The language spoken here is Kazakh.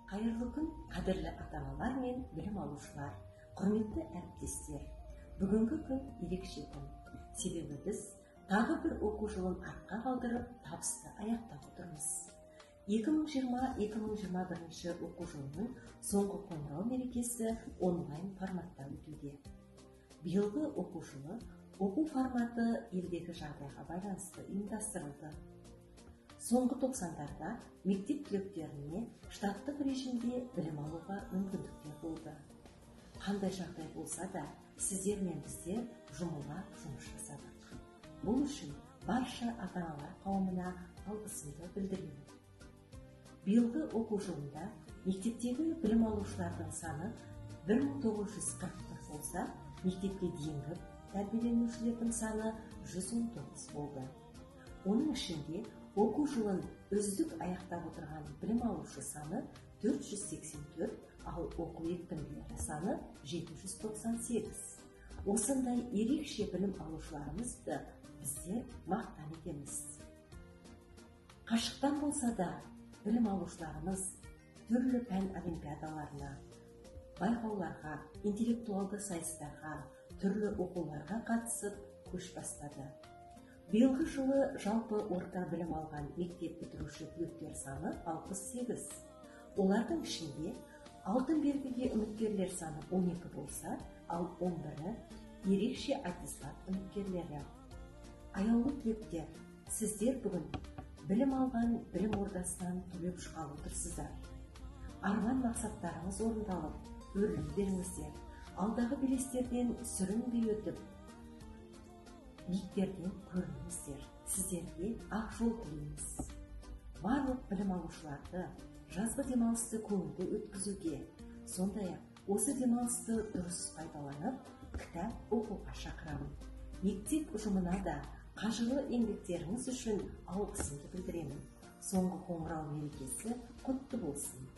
Қайырлы күн, қадірлі ата-аналар мен білім алушылар, құрметті әріптестер. Бүгінгі күн ерекше күн. Себебі біз тағы бір оқу жылын артқа қалдырып, табысты аяқтап отырмыз. 2020-2021 оқу жылының соңғы қоңырау мерекесі онлайн форматта өтуде. Биылғы оқу жылы оқу форматы елдегі жағдайға байланысты ұйымдастырылды. Соңғы 90-дарда мектеп түлектеріне штаттық режимде білім алуға мүмкіндіктер болды. Қандай жағдай болса да, сіздер мен біздер жұмыла жұмыс жасадық. Бұл үшін барша ата-аналар қауымына алғысымды білдіремін. Биылғы оқу жылында мектептегі білім алушылардың саны 1940 болса, мектепке дейінгі тәрбиеленушілердің саны 119 болды. Оның ішінде оқу жылын үздік аяқтап отырған білім алушы саны 484, ал оқу екпінділері саны 798. Осындай ерекше білім алушыларымызды біздер мақтан етеміз. Қашықтан болса да, білім алушыларымыз түрлі пән олимпиадаларына, байқауларға, интеллектуалды сайыстарға, түрлі оқуларға қатысып көш бастады. Биылғы жылы жалпы орта білім алған мектеп бітіруші түлектер саны 68. Олардың ішінде алтын белгіге үміткерлер саны 12 болса, ал 11-і ерекше аттестат үміткерлері. Аяулы түлектер, сіздер бүгін білім алған білім ордасынан түлеп шыққалы отырсыздар. Арман мақсаттарыңыз орындалып, өрлеңдеріңіздер, алдағы белестерден сүрінбей өтіп, биіктерден көрініңіздер. Сіздерге ақ жол тілейміз. Барлық білім алушыларды жазғы демалысты көңілді өткізуге, сондай-ақ осы демалысты дұрыс пайдаланып, кітап оқуға шақырамын. Мектеп ұжымына да қажырлы еңбектеріңіз үшін алғысымды білдіремін. Соңғы қоңырау мерекесі құтты болсын.